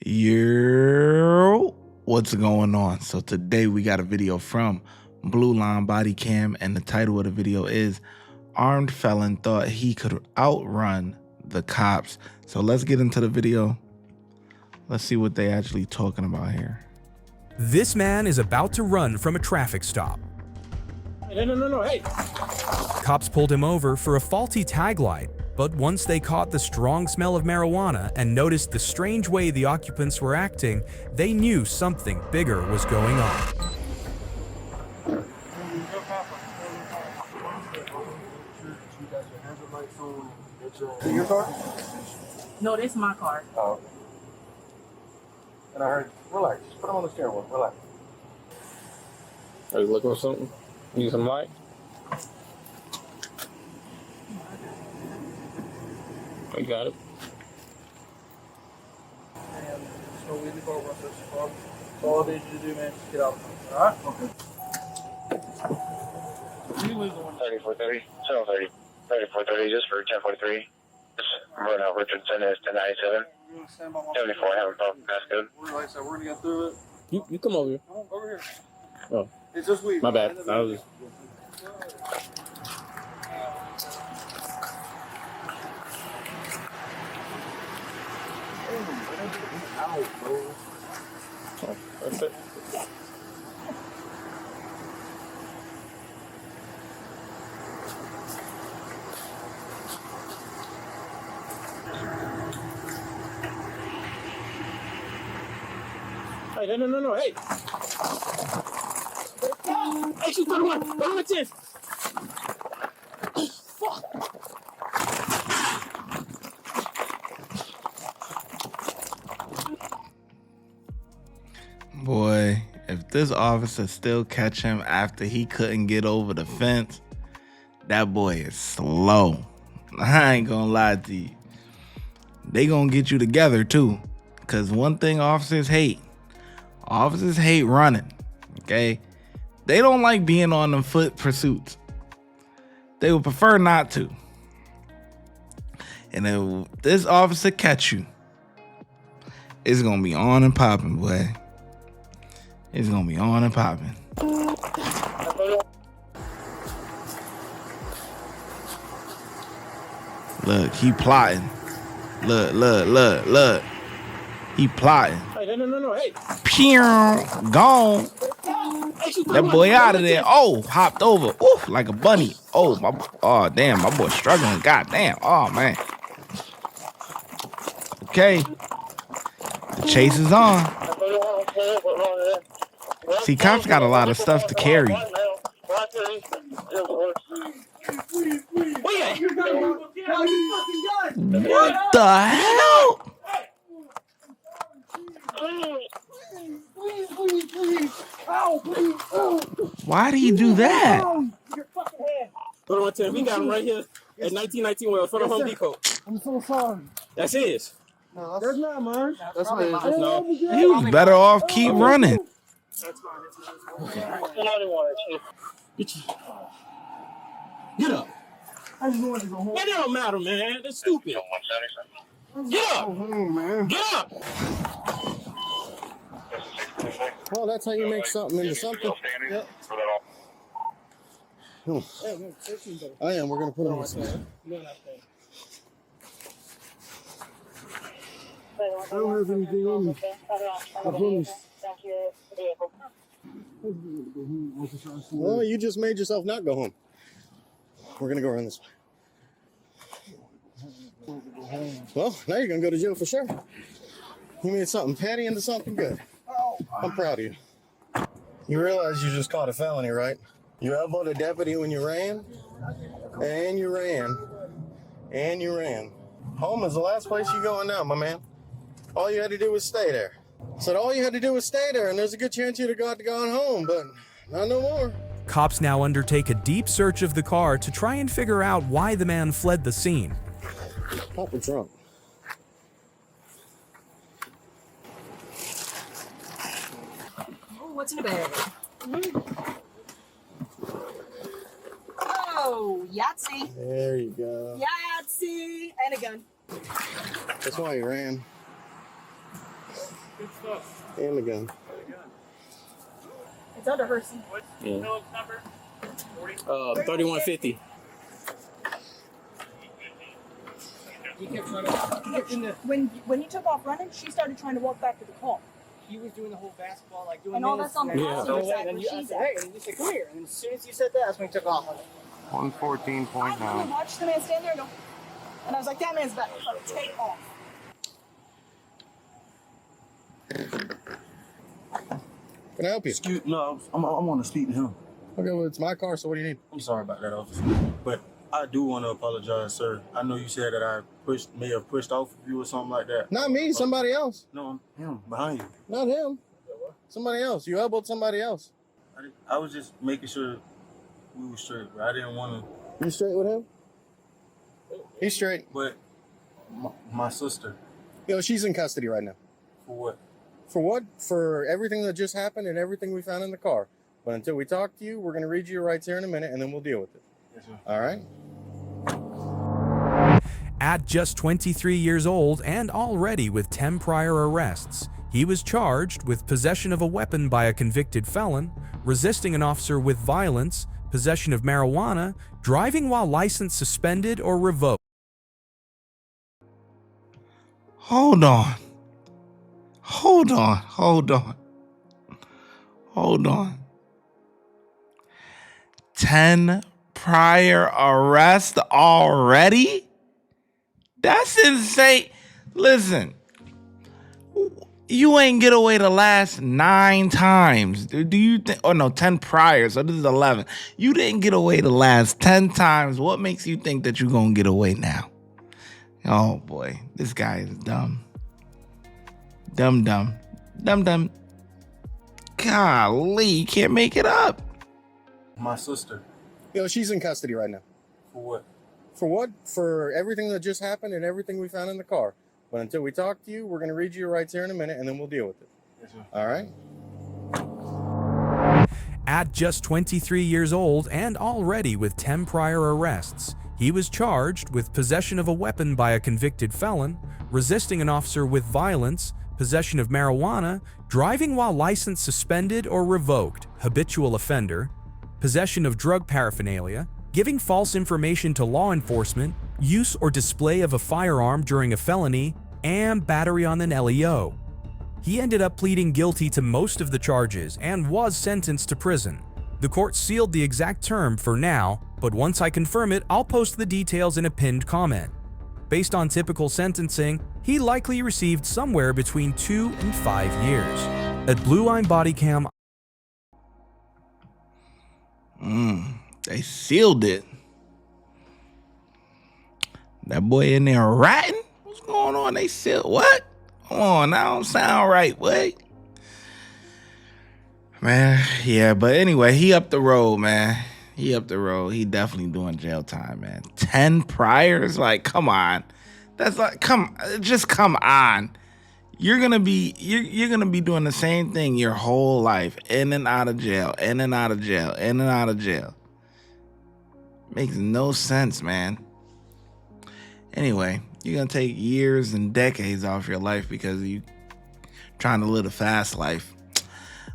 Yo, what's going on? So today we got a video from Blue Line Body Cam, and the title of the video is Armed Felon Thought He Could Outrun the Cops. So let's get into the video. Let's see what they actually talking about here. This man is about to run from a traffic stop. No, hey! Cops pulled him over for a faulty taglight, but once they caught the strong smell of marijuana and noticed the strange way the occupants were acting, they knew something bigger was going on. Your car? No, this is my car. Oh. And I heard, relax. Put them on the steering wheel. Relax. Are you looking for something? Need some light? I got it. And so we leave over this car. So all I need you to do, man, is get out. Alright? Okay. 3430, 730, 3430, just for 1043. Just run out Richardson is 1097. 74, have a problem. That's good. Like I said, we're gonna get through it. You come over here. Over here. Oh. It's just weed. My bad. I was. Oh, that's it. Hey, no, hey! Hey, she's 31! 31 Fuck! Boy, if this officer still catch him after he couldn't get over the fence, that boy is slow. I ain't gonna lie to you. They gonna get you together too. Cause one thing officers hate running, okay? They don't like being on them foot pursuits. They would prefer not to. And if this officer catch you, it's gonna be on and popping, boy. It's gonna be on and popping. Look, he plotting. Look. He plotting. Hey, no, hey! Pew, gone. That boy out of there. Oh, hopped over. Oof, like a bunny. Oh, damn, my boy struggling. God damn. Oh, man. Okay. The chase is on. See, cops got a lot of stuff to carry. What the hell? Why'd he do that? We got him right here at 1919 well, for the Home Depot. I'm so sorry. That's his. No, that's not mine. That's what it is. No. He was better off keep running. That's fine. Get up. I just wanted to go home. It don't matter, man. That's stupid. Get up. Go home, man. Get up. Well, that's how you make something into something. Yep. I am. We're going to put it on the side. I don't have anything on me. I promise. Well, you just made yourself not go home. We're going to go around this way. Well, now you're going to go to jail for sure. You made something petty into something good. I'm proud of you. You realize you just caught a felony, right? You elbowed a deputy when you ran, and you ran, and you ran. Home is the last place you're going now, my man. All you had to do was stay there. Said all you had to do was stay there, and there's a good chance you'd have gone home, but not no more. Cops now undertake a deep search of the car to try and figure out why the man fled the scene. Pop the trunk. Oh, what's in the bag? Oh, Yahtzee. There you go. Yahtzee. And a gun. That's why you ran. Good stuff. And the gun. It's under her seat. What's Yeah. Felon's number? 40? 3150. He kept trying to get in the. When he took off running, she started trying to walk back to the car. He was doing the whole basketball, like doing And all this. that's on the and passenger then- side and then where you she's said, at. hey, and you said, come here. And as soon as you said that, that's when he took off. I 114.9. watched the man stand there and go, and I was like, that man's back. Take off. Can I help you? Excuse, no, I want to speak to him. Okay, well, it's my car, so what do you need? I'm sorry about that, officer. But I do want to apologize, sir. I know you said that I may have pushed off of you or something like that. Not me, somebody else. No, him, behind you. Not him. Somebody else. You elbowed somebody else. I was just making sure we were straight, but I didn't want to. You straight with him? He's straight. But my sister, Yo, she's in custody right now. for what? For what? For everything that just happened and everything we found in the car. But until we talk to you, we're going to read you your rights here in a minute, and then we'll deal with it. Yes, sir. All right? At just 23 years old and already with 10 prior arrests, he was charged with possession of a weapon by a convicted felon, resisting an officer with violence, possession of marijuana, driving while license suspended or revoked. Hold on. Hold on. Hold on. Hold on. 10 prior arrests already? That's insane. Listen, you ain't get away the last 9 times. Do you think? Oh no, 10 prior. So this is 11. You didn't get away the last 10 times. What makes you think that you're gonna get away now? Oh boy, this guy is dumb. Dumb. Golly, you can't make it up. My sister, Yo, she's in custody right now. for what? For what? For everything that just happened and everything we found in the car. But until we talk to you, we're going to read you your rights here in a minute, and then we'll deal with it. Yes, sir. All right? At just 23 years old and already with 10 prior arrests, he was charged with possession of a weapon by a convicted felon, resisting an officer with violence, possession of marijuana, driving while license suspended or revoked, habitual offender, possession of drug paraphernalia, giving false information to law enforcement, use or display of a firearm during a felony, and battery on an LEO. He ended up pleading guilty to most of the charges and was sentenced to prison. The court sealed the exact term for now, but once I confirm it, I'll post the details in a pinned comment. Based on typical sentencing, he likely received somewhere between 2 and 5 years. At Blue Line Body Cam, They sealed it. That boy in there ratting? What's going on? They sealed what? Come on, that don't sound right, boy. Man, yeah, but anyway, he up the road, man. He up the road. He definitely doing jail time, man. 10 priors? Like, come on. That's like, come on. You're gonna be doing the same thing your whole life, in and out of jail, in and out of jail, in and out of jail. Makes no sense, man. Anyway, you're gonna take years and decades off your life because you trying to live a fast life.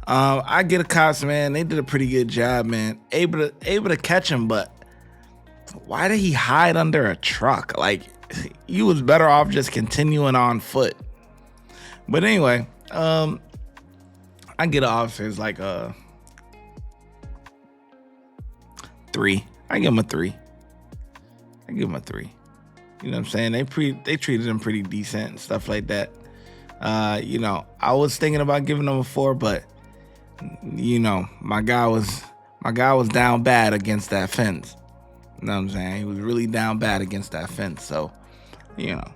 I get the cops, man. They did a pretty good job, man. Able to catch him, but why did he hide under a truck? Like, you was better off just continuing on foot. But anyway, I get officers like 3. I give him a 3. You know what I'm saying? They treated him pretty decent and stuff like that. You know, I was thinking about giving him a 4, but you know, my guy was down bad against that fence. You know what I'm saying? He was really down bad against that fence. So, you know.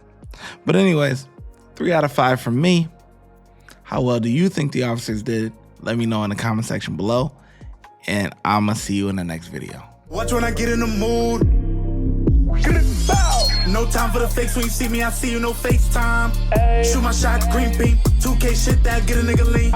But anyways, 3 out of 5 from me. How well do you think the officers did? Let me know in the comment section below. And I'ma see you in the next video. Watch when I get in the mood. No time for the fakes. When you see me, I see you, no FaceTime. Shoot my shot, green beam. 2K shit that get a nigga lean.